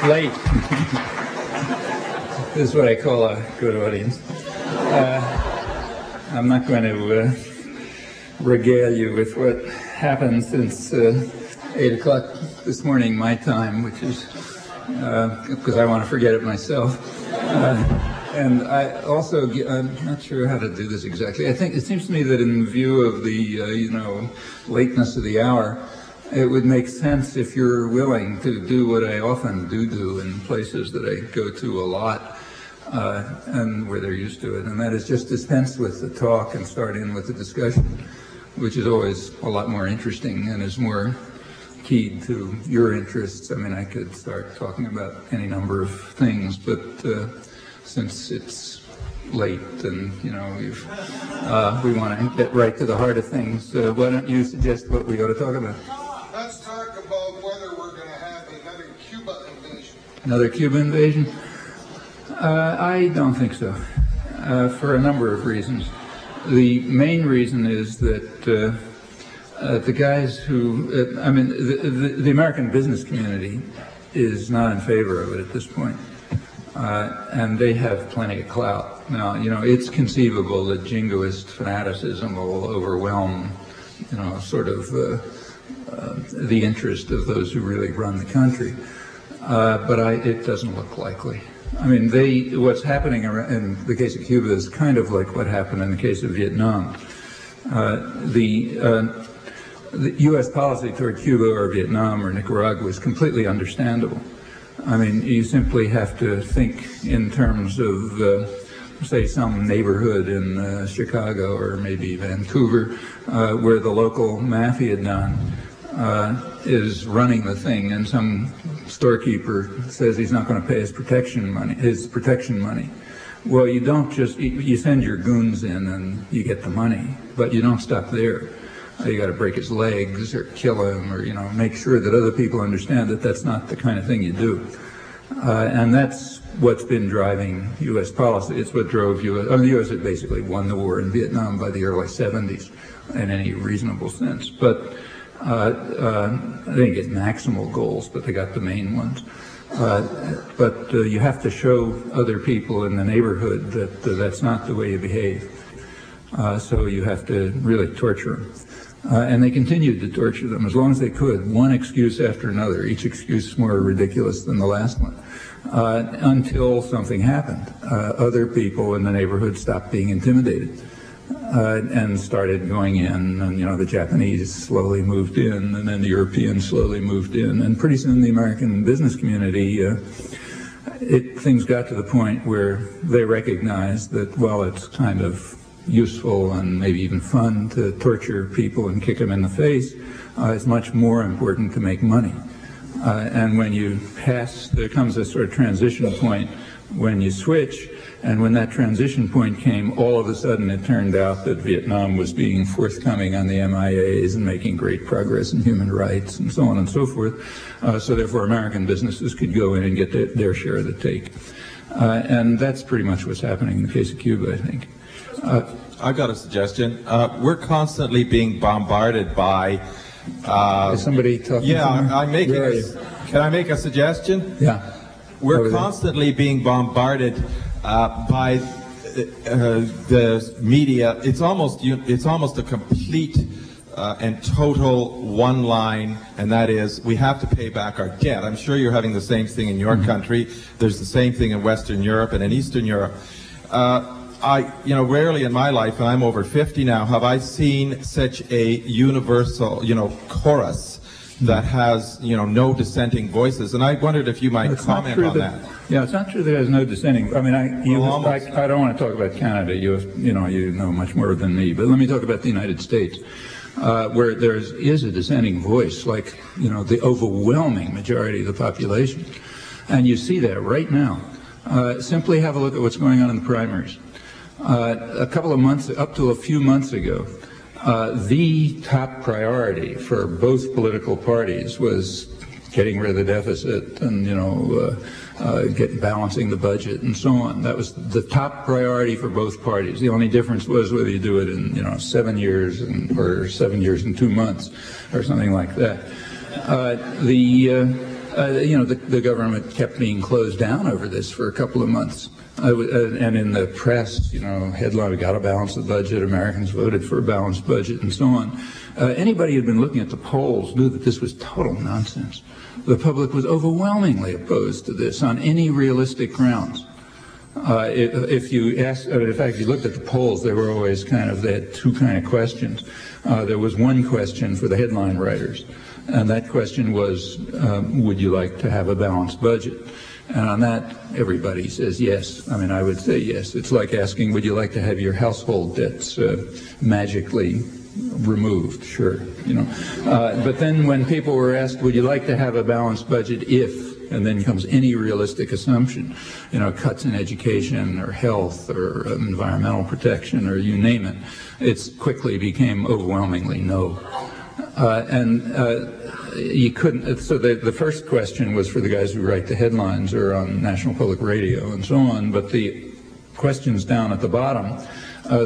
It's late. This is what I call a good audience. I'm not going to regale you with what happened since 8 o'clock this morning, my time, which is because I want to forget it myself. And I also, I'm not sure how to do this exactly. I think it seems to me that in view of the, lateness of the hour, it would make sense if you're willing to do what I often do in places that I go to a lot, and where they're used to it, and that is just dispense with the talk and start in with the discussion, which is always a lot more interesting and is more keyed to your interests. I mean, I could start talking about any number of things, but since it's late and, we want to get right to the heart of things, why don't you suggest what we ought to talk about? Let's talk about whether we're going to have another Cuba invasion. Another Cuba invasion? I don't think so, for a number of reasons. The main reason is that the guys who, the American business community is not in favor of it at this point, and they have plenty of clout. Now, it's conceivable that jingoist fanaticism will overwhelm, the interest of those who really run the country, but it doesn't look likely. I mean, what's happening in the case of Cuba is kind of like what happened in the case of Vietnam. The U.S. policy toward Cuba or Vietnam or Nicaragua is completely understandable. I mean, you simply have to think in terms of, say, some neighborhood in Chicago or maybe Vancouver, where the local mafia don is running the thing, and some storekeeper says he's not going to pay his protection money. Well, you don't just, you send your goons in and you get the money, but you don't stop there. You got to break his legs or kill him, or make sure that other people understand that that's not the kind of thing you do. And that's what's been driving U.S. policy. It's what drove the U.S. had basically won the war in Vietnam by the early 70s in any reasonable sense. But they didn't get maximal goals, but they got the main ones. But you have to show other people in the neighborhood that that's not the way you behave. So you have to really torture them. And they continued to torture them as long as they could, one excuse after another, each excuse more ridiculous than the last one, until something happened. Other people in the neighborhood stopped being intimidated and started going in, and the Japanese slowly moved in, and then the Europeans slowly moved in, and pretty soon the American business community, things got to the point where they recognized that while it's kind of useful and maybe even fun to torture people and kick them in the face, it's much more important to make money. And when you pass, there comes a sort of transition point when you switch, and when that transition point came, all of a sudden it turned out that Vietnam was being forthcoming on the MIAs and making great progress in human rights and so on and so forth. So therefore American businesses could go in and get their share of the take. And that's pretty much what's happening in the case of Cuba, I think. I've got a suggestion. We're constantly being bombarded by... Is somebody talking? Yeah, can I make a suggestion? Yeah. We're constantly being bombarded by the media. It's almost a complete and total one line, and that is we have to pay back our debt. I'm sure you're having the same thing in your country. There's the same thing in Western Europe and in Eastern Europe. Rarely in my life, and I'm over 50 now, have I seen such a universal, chorus that has, no dissenting voices. And I wondered if you might comment on that. Yeah, it's not true that there's no dissenting. I mean, I don't want to talk about Canada. You know much more than me. But let me talk about the United States, where there is a dissenting voice, like, the overwhelming majority of the population. And you see that right now. Simply have a look at what's going on in the primaries. Up to a few months ago, the top priority for both political parties was getting rid of the deficit and, balancing the budget and so on. That was the top priority for both parties. The only difference was whether you do it in, 7 years or 7 years and 2 months or something like that. The government kept being closed down over this for a couple of months. And in the press, headline, we got to balance the budget, Americans voted for a balanced budget, and so on. Anybody who had been looking at the polls knew that this was total nonsense. The public was overwhelmingly opposed to this on any realistic grounds. If you ask, in fact, if you looked at the polls, they were always they had two kind of questions. There was one question for the headline writers, and that question was, would you like to have a balanced budget? And on that, everybody says yes. I would say yes. It's like asking, would you like to have your household debts magically removed? Sure. But then when people were asked, would you like to have a balanced budget if, and then comes any realistic assumption, cuts in education or health or environmental protection or you name it, it quickly became overwhelmingly no. You couldn't, so the first question was for the guys who write the headlines or on National Public Radio and so on, but the questions down at the bottom,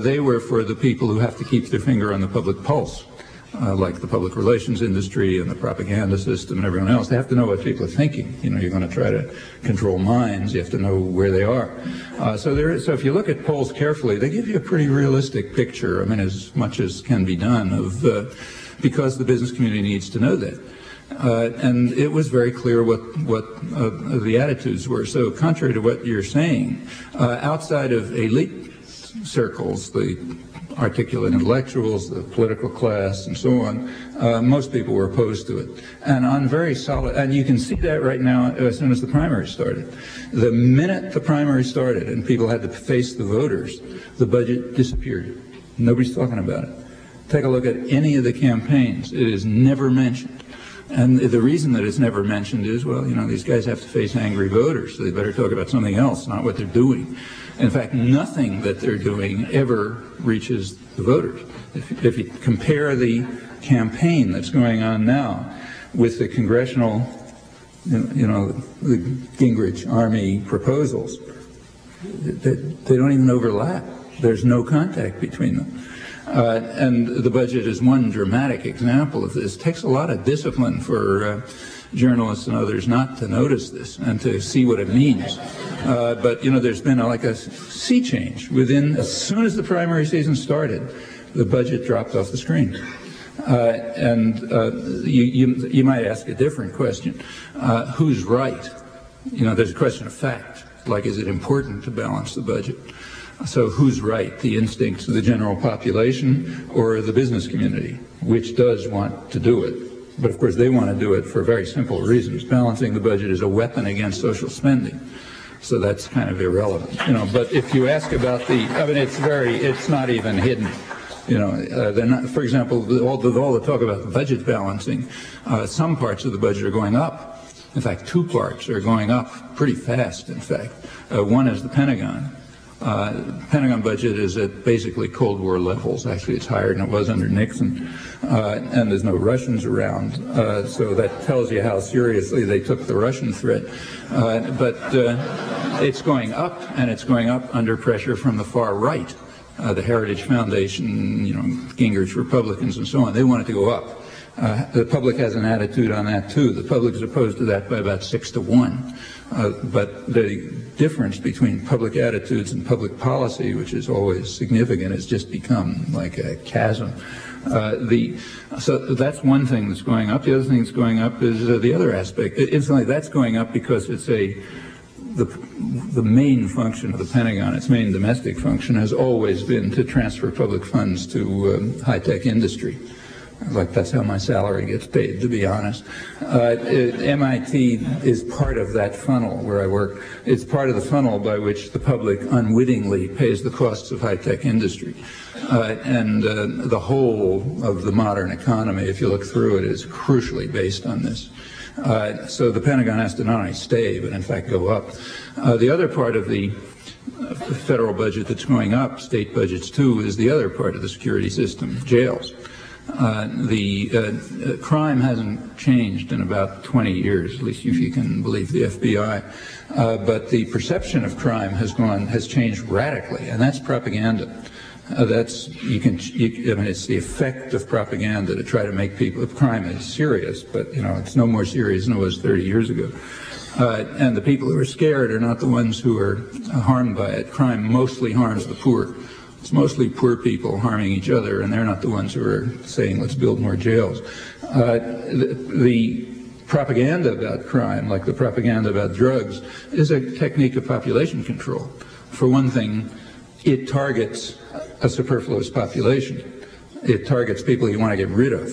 they were for the people who have to keep their finger on the public pulse, like the public relations industry and the propaganda system and everyone else. They have to know what people are thinking. You're going to try to control minds. You have to know where they are. So if you look at polls carefully, they give you a pretty realistic picture, as much as can be done, of because the business community needs to know that. And it was very clear what the attitudes were. So contrary to what you're saying, outside of elite circles, the articulate intellectuals, the political class, and so on, most people were opposed to it. And on very solid, and you can see that right now as soon as the primary started. The minute the primary started and people had to face the voters, the budget disappeared. Nobody's talking about it. Take a look at any of the campaigns. It is never mentioned. And the reason that it's never mentioned is, well, these guys have to face angry voters, so they better talk about something else, not what they're doing. In fact, nothing that they're doing ever reaches the voters. If you compare the campaign that's going on now with the congressional, the Gingrich Army proposals, they don't even overlap. There's no contact between them. And the budget is one dramatic example of this. It takes a lot of discipline for journalists and others not to notice this and to see what it means. But there's been like a sea change. As soon as the primary season started, the budget dropped off the screen. You might ask a different question. Who's right? There's a question of fact. Like, is it important to balance the budget? So who's right, the instincts of the general population or the business community, which does want to do it? But of course they want to do it for very simple reasons. Balancing the budget is a weapon against social spending. So that's kind of irrelevant. But if you ask about it's not even hidden. They're not, for example, all the talk about the budget balancing, some parts of the budget are going up. In fact, two parts are going up pretty fast, in fact. One is the Pentagon. Pentagon budget is at basically Cold War levels. Actually, it's higher than it was under Nixon, and there's no Russians around. So that tells you how seriously they took the Russian threat. But it's going up, and it's going up under pressure from the far right. The Heritage Foundation, Gingrich Republicans, and so on. They want it to go up. The public has an attitude on that too. The public is opposed to that by about 6-1. But the difference between public attitudes and public policy, which is always significant, has just become like a chasm. So that's one thing that's going up. The other thing that's going up is the other aspect. Incidentally, that's going up because it's the main function of the Pentagon, its main domestic function, has always been to transfer public funds to high-tech industry. Like, that's how my salary gets paid, to be honest. MIT is part of that funnel where I work. It's part of the funnel by which the public unwittingly pays the costs of high-tech industry. And the whole of the modern economy, if you look through it, is crucially based on this. So the Pentagon has to not only stay, but in fact go up. The other part of the federal budget that's going up, state budgets too, is the other part of the security system, jails. The crime hasn't changed in about 20 years, at least if you can believe the FBI. But the perception of crime has changed radically, and that's propaganda. I mean, it's the effect of propaganda to try to make people, crime is serious, but, it's no more serious than it was 30 years ago. And the people who are scared are not the ones who are harmed by it. Crime mostly harms the poor. It's mostly poor people harming each other, and they're not the ones who are saying, let's build more jails. The propaganda about crime, like the propaganda about drugs, is a technique of population control. For one thing, it targets a superfluous population. It targets people you want to get rid of,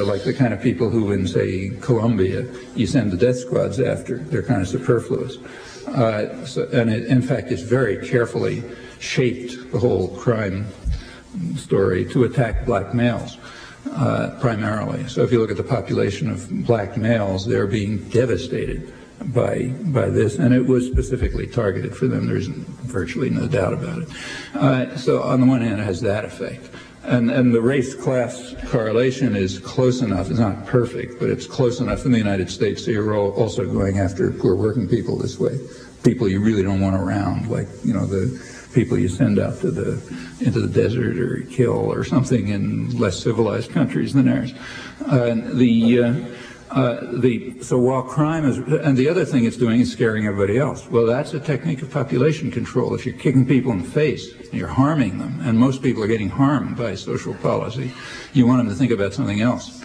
like the kind of people who in, say, Colombia, you send the death squads after. They're kind of superfluous. And it, in fact, it's very carefully shaped, the whole crime story, to attack black males, primarily. So if you look at the population of black males, they're being devastated by this, and it was specifically targeted for them. There's virtually no doubt about it. So on the one hand, it has that effect. And the race-class correlation is close enough. It's not perfect, but it's close enough in the United States, so you're also going after poor working people this way, people you really don't want around, like, the people you send out into the desert or kill or something in less civilized countries than ours. So while crime is, and the other thing it's doing is scaring everybody else. Well, that's a technique of population control. If you're kicking people in the face, you're harming them, and most people are getting harmed by social policy, you want them to think about something else.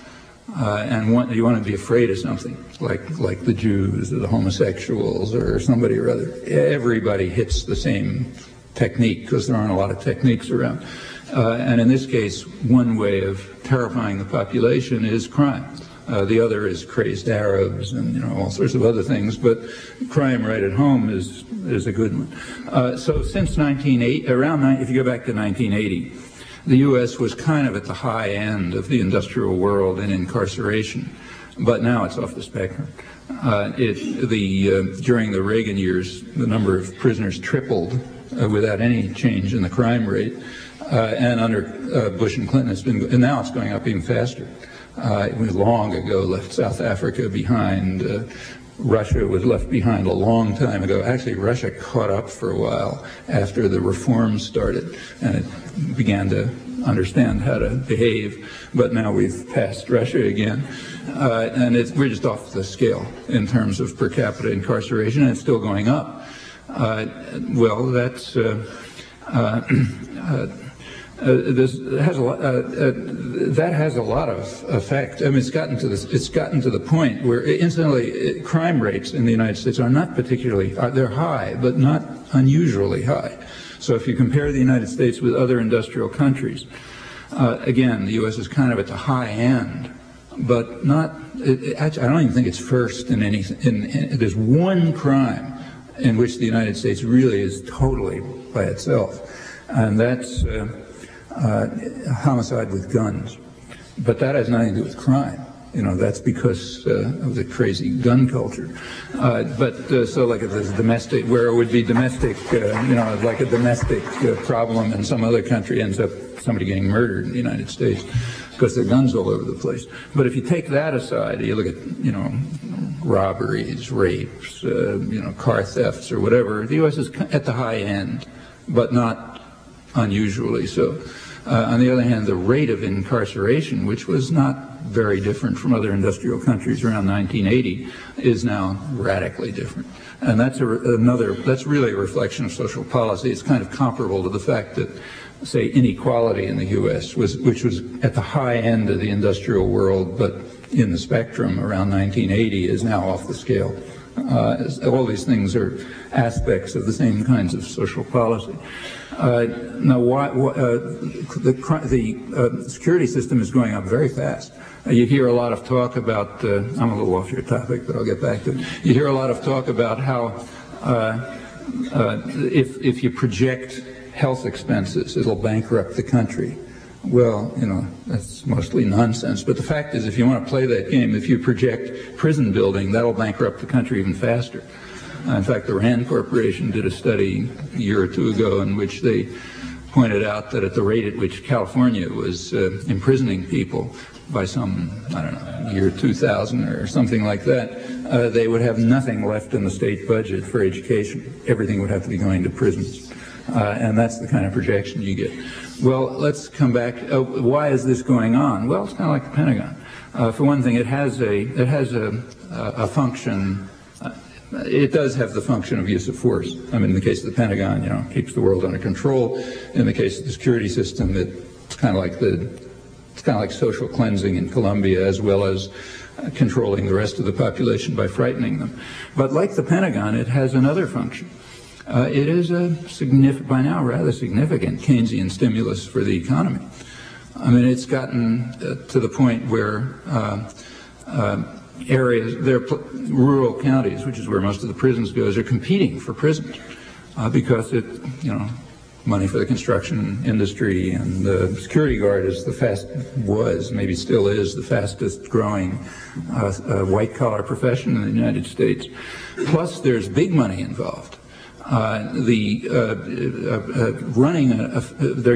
You want to be afraid of something, like the Jews or the homosexuals or somebody or other. Everybody hits the same technique because there aren't a lot of techniques around. And in this case, one way of terrifying the population is crime. The other is crazed Arabs and all sorts of other things, but crime right at home is a good one. So since if you go back to 1980, the U.S. was kind of at the high end of the industrial world in incarceration, but now it's off the spectrum. During the Reagan years, the number of prisoners tripled without any change in the crime rate, and under Bush and Clinton, and now it's going up even faster. We long ago left South Africa behind. Russia was left behind a long time ago. Actually, Russia caught up for a while after the reforms started, and it began to understand how to behave. But now we've passed Russia again, and we're just off the scale in terms of per capita incarceration, and it's still going up. Well, that's that has a lot of effect. I mean, it's gotten to the point where, incidentally, crime rates in the United States are not particularly, they're high, but not unusually high. So if you compare the United States with other industrial countries, again, the U.S. is kind of at the high end, but not, actually, I don't even think it's first in anything. There's one crime in which the United States really is totally by itself, and that's homicide with guns. But that has nothing to do with crime. That's because of the crazy gun culture. So like if there's domestic, where it would be domestic, like a domestic problem in some other country ends up somebody getting murdered in the United States because there are guns all over the place. But if you take that aside, you look at, robberies, rapes, car thefts or whatever, the U.S. is at the high end, but not unusually so. On the other hand, the rate of incarceration, which was not very different from other industrial countries around 1980, is now radically different. And that's that's really a reflection of social policy. It's kind of comparable to the fact that, say, inequality in the U.S., which was at the high end of the industrial world, but in the spectrum around 1980, is now off the scale. All these things are aspects of the same kinds of social policy. Now, the security system is going up very fast. You hear a lot of talk about, I'm a little off your topic, but I'll get back to it. You hear a lot of talk about how if you project health expenses, it'll bankrupt the country. Well, that's mostly nonsense. But the fact is, if you want to play that game, if you project prison building, that'll bankrupt the country even faster. In fact, the Rand Corporation did a study a year or two ago in which they pointed out that at the rate at which California was imprisoning people by some, year 2000 or something like that, they would have nothing left in the state budget for education. Everything would have to be going to prisons. And that's the kind of projection you get. Well, let's come back. Why is this going on? Well, it's kind of like the Pentagon. For one thing, it has a function. It does have the function of use of force. I mean, in the case of the Pentagon, it keeps the world under control. In the case of the security system, it's kind of like social cleansing in Colombia, as well as controlling the rest of the population by frightening them. But like the Pentagon, it has another function. It is a by now rather significant Keynesian stimulus for the economy. I mean, it's gotten to the point where rural counties, which is where most of the prisons goes, are competing for prisons because money for the construction industry, and the security guard maybe still is, the fastest growing white collar profession in the United States. Plus, there's big money involved. They're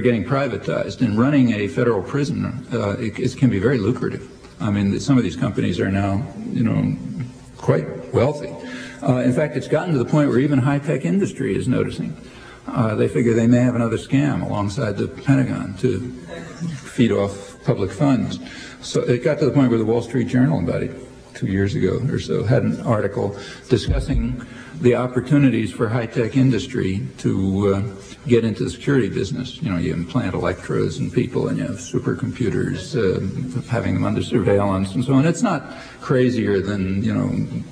getting privatized, and running a federal prison it can be very lucrative. I mean, some of these companies are now, quite wealthy. In fact, it's gotten to the point where even high-tech industry is noticing. They figure they may have another scam alongside the Pentagon to feed off public funds. So it got to the point where the Wall Street Journal, about 2 years ago or so, had an article discussing the opportunities for high-tech industry to get into the security business. You implant electrodes in people, and you have supercomputers, having them under surveillance and so on. It's not crazier than,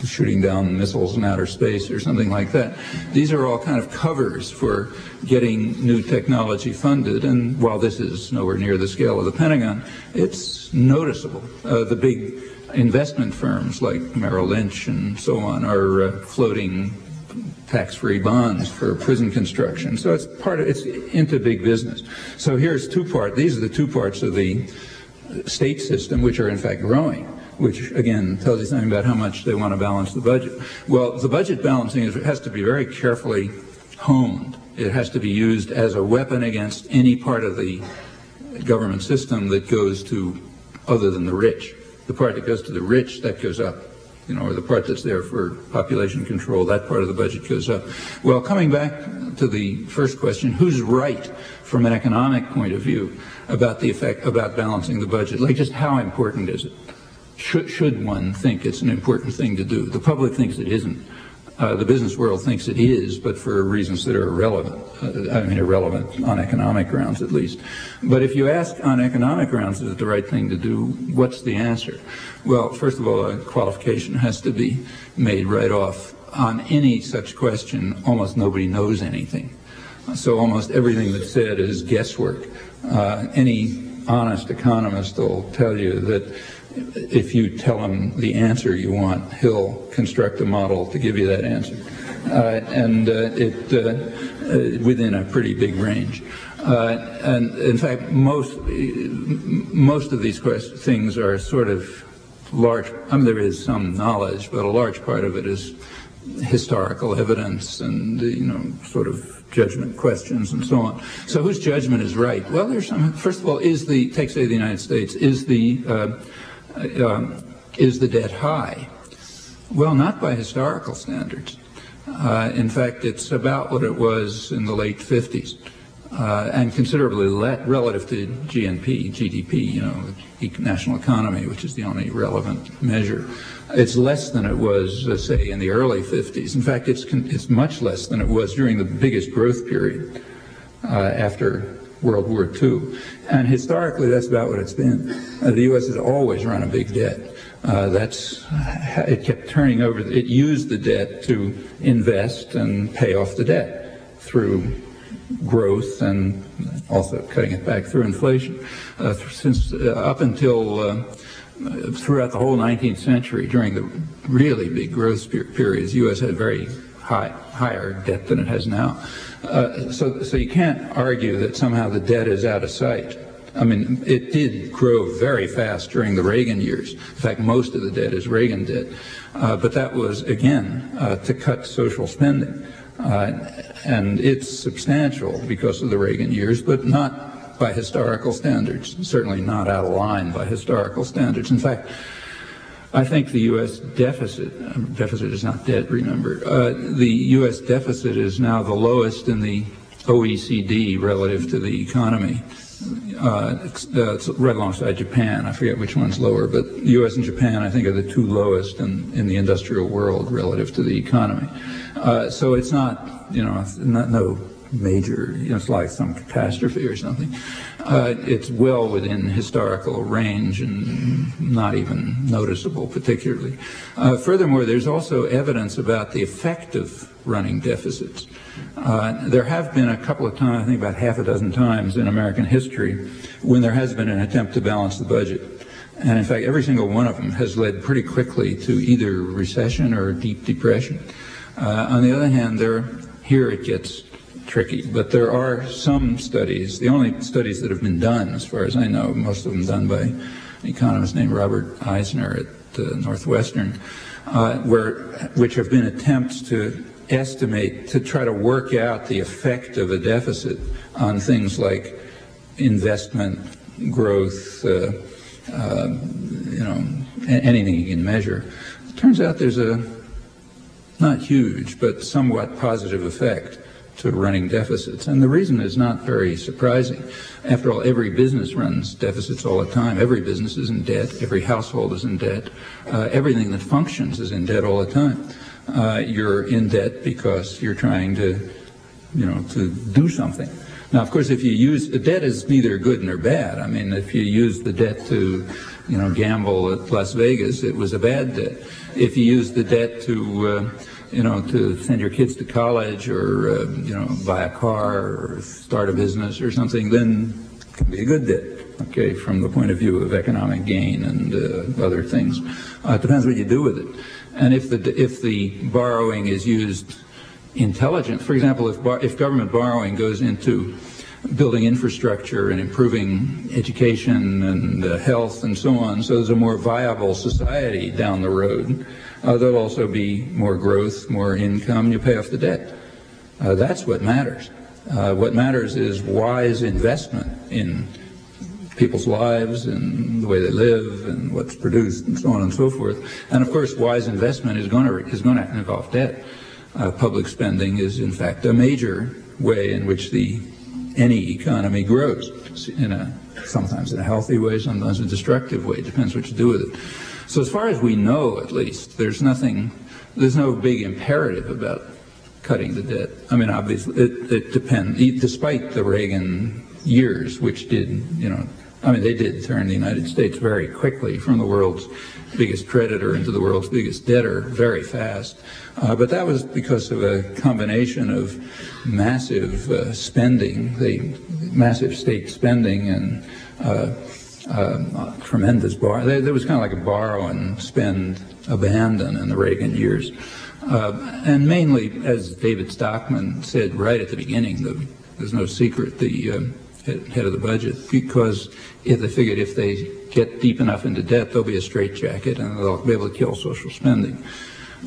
shooting down missiles in outer space or something like that. These are all kind of covers for getting new technology funded, and while this is nowhere near the scale of the Pentagon, it's noticeable. The big investment firms like Merrill Lynch and so on are floating tax-free bonds for prison construction. So it's into big business. So here's these are the two parts of the state system which are in fact growing, which again tells you something about how much they want to balance the budget. Well, the budget balancing has to be very carefully honed. It has to be used as a weapon against any part of the government system that goes to other than the rich. The part that goes to the rich, that goes up, or the part that's there for population control, that part of the budget goes up. Well, coming back to the first question, who's right from an economic point of view about balancing the budget? Like, just how important is it? Should one think it's an important thing to do? The public thinks it isn't. The business world thinks it is, but for reasons that are irrelevant. Irrelevant on economic grounds, at least. But if you ask on economic grounds, is it the right thing to do, what's the answer? Well, first of all, a qualification has to be made right off. On any such question, almost nobody knows anything. So almost everything that's said is guesswork. Any honest economist will tell you that if you tell him the answer you want, he'll construct a model to give you that answer, within a pretty big range. And in fact, most of these things are sort of large. I mean, there is some knowledge, but a large part of it is historical evidence and sort of judgment questions and so on. So whose judgment is right? Well, there's some. First of all, take say the United States, is the debt high? Well, not by historical standards. In fact, it's about what it was in the late 50s, and considerably relative to GDP, national economy, which is the only relevant measure. It's less than it was, say, in the early 50s. In fact, it's much less than it was during the biggest growth period after World War II. And historically, that's about what it's been. The U.S. has always run a big debt. It kept turning over. It used the debt to invest and pay off the debt through growth and also cutting it back through inflation. Up until throughout the whole 19th century, during the really big growth periods, the U.S. had very higher debt than it has now. So you can't argue that somehow the debt is out of sight. I mean, it did grow very fast during the Reagan years. In fact, most of the debt is Reagan debt. But that was, again, to cut social spending. And it's substantial because of the Reagan years, but not by historical standards, certainly not out of line by historical standards. In fact, I think the U.S. deficit is not debt, remember, the U.S. deficit is now the lowest in the OECD relative to the economy. It's right alongside Japan. I forget which one's lower, but the U.S. and Japan, I think, are the two lowest in the industrial world relative to the economy. So it's not, no major, it's like some catastrophe or something. It's well within historical range and not even noticeable particularly. Furthermore, there's also evidence about the effect of running deficits. There have been a couple of times, I think about half a dozen times in American history, when there has been an attempt to balance the budget. And in fact, every single one of them has led pretty quickly to either recession or deep depression. On the other hand, here it gets tricky, but there are some studies, the only studies that have been done, as far as I know, most of them done by an economist named Robert Eisner at Northwestern, which have been attempts to estimate, to try to work out the effect of a deficit on things like investment, growth, anything you can measure. It turns out there's a not huge, but somewhat positive effect to running deficits. And the reason is not very surprising. After all, every business runs deficits all the time. Every business is in debt. Every household is in debt. Everything that functions is in debt all the time. You're in debt because you're trying to do something. Now, of course, if you use the debt is neither good nor bad. I mean, if you use the debt to, gamble at Las Vegas, it was a bad debt. If you use the debt to to send your kids to college or, buy a car or start a business or something, then it can be a good debt, okay, from the point of view of economic gain and other things. It depends what you do with it. And if the borrowing is used intelligent, for example, if government borrowing goes into building infrastructure and improving education and health and so on, so there's a more viable society down the road, there'll also be more growth, more income, you pay off the debt. That's what matters. What matters is wise investment in people's lives and the way they live and what's produced and so on and so forth. And of course, wise investment is going to involve debt. Public spending is, in fact, a major way in which any economy grows, sometimes in a healthy way, sometimes in a destructive way. It depends what you do with it. So as far as we know, at least, there's no big imperative about cutting the debt. I mean, obviously, it depends, despite the Reagan years, which did, they did turn the United States very quickly from the world's biggest creditor into the world's biggest debtor very fast. But that was because of a combination of massive spending, the massive state spending and tremendous there was kind of like a borrow and spend abandon in the Reagan years. And mainly, as David Stockman said right at the beginning, there's no secret, the head of the budget, because if they figured if they get deep enough into debt, there'll be a straitjacket and they'll be able to kill social spending.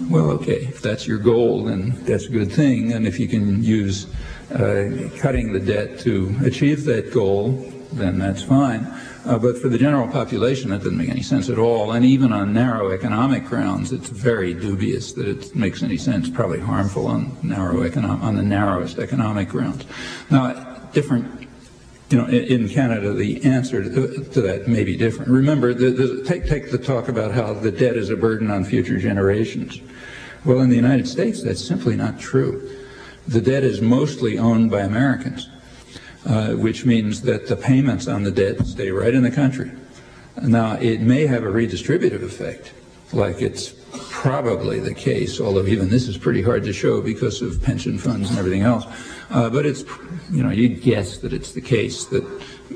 Well, okay, if that's your goal, then that's a good thing. And if you can use cutting the debt to achieve that goal, then that's fine. But for the general population, that doesn't make any sense at all. And even on narrow economic grounds, it's very dubious that it makes any sense, probably harmful on the narrowest economic grounds. Now, in Canada, the answer to that may be different. Remember, take the talk about how the debt is a burden on future generations. Well, in the United States, that's simply not true. The debt is mostly owned by Americans, which means that the payments on the debt stay right in the country. Now, it may have a redistributive effect, like it's probably the case, although even this is pretty hard to show because of pension funds and everything else. But it's, you'd guess that it's the case that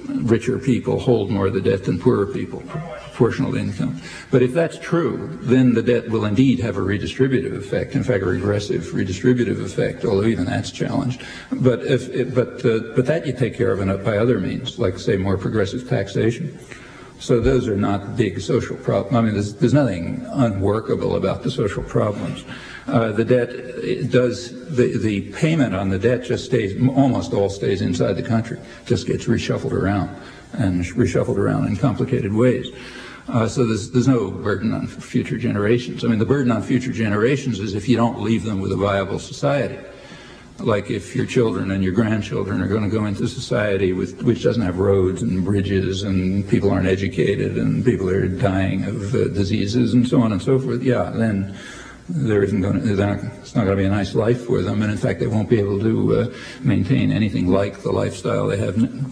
richer people hold more of the debt than poorer people, proportional income. But if that's true, then the debt will indeed have a redistributive effect, in fact, a regressive redistributive effect, although even that's challenged. But that you take care of by other means, like, say, more progressive taxation. So those are not big social problems. I mean, there's nothing unworkable about the social problems. The debt the payment on the debt just almost all stays inside the country, just gets reshuffled around in complicated ways. So there's no burden on future generations. I mean, the burden on future generations is if you don't leave them with a viable society. like if your children and your grandchildren are going to go into society which doesn't have roads and bridges and people aren't educated and people are dying of diseases and so on and so forth, yeah, then it's not going to be a nice life for them, and in fact they won't be able to maintain anything like the lifestyle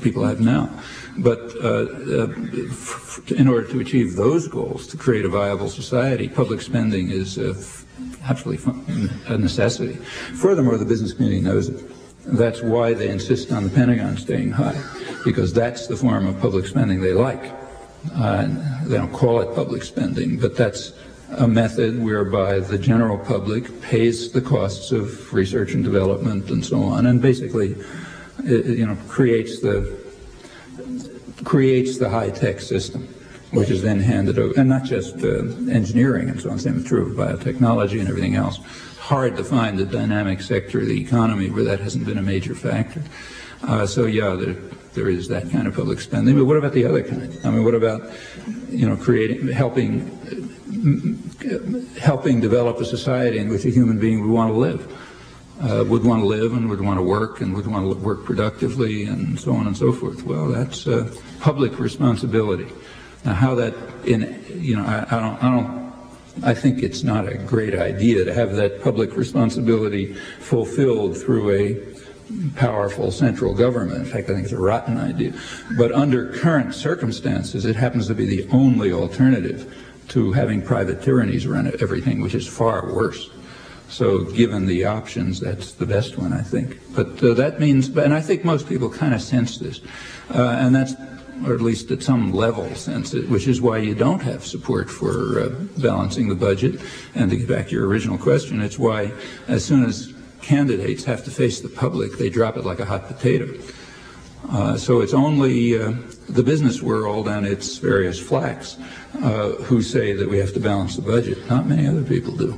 people have now. But in order to achieve those goals, to create a viable society, public spending is absolutely a necessity. Furthermore, the business community knows it. That's why they insist on the Pentagon staying high, because that's the form of public spending they like. They don't call it public spending, but that's a method whereby the general public pays the costs of research and development and so on, and basically, creates the high-tech system, which is then handed over, and not just engineering and so on. Same is true of biotechnology and everything else. Hard to find a dynamic sector of the economy where that hasn't been a major factor. So yeah, there is that kind of public spending. But what about the other kind? I mean, what about helping develop a society in which a human being would want to live? Would want to live and would want to work and would want to work productively and so on and so forth. Well, that's public responsibility. Now, how that I think it's not a great idea to have that public responsibility fulfilled through a powerful central government. In fact, I think it's a rotten idea. But under current circumstances, it happens to be the only alternative to having private tyrannies run everything, which is far worse. So given the options, that's the best one, I think. But that means, and I think most people kind of sense this, and that's, or at least at some level sense it, which is why you don't have support for balancing the budget. And to get back to your original question, it's why as soon as candidates have to face the public, they drop it like a hot potato. So it's only the business world and its various flacks who say that we have to balance the budget. Not many other people do.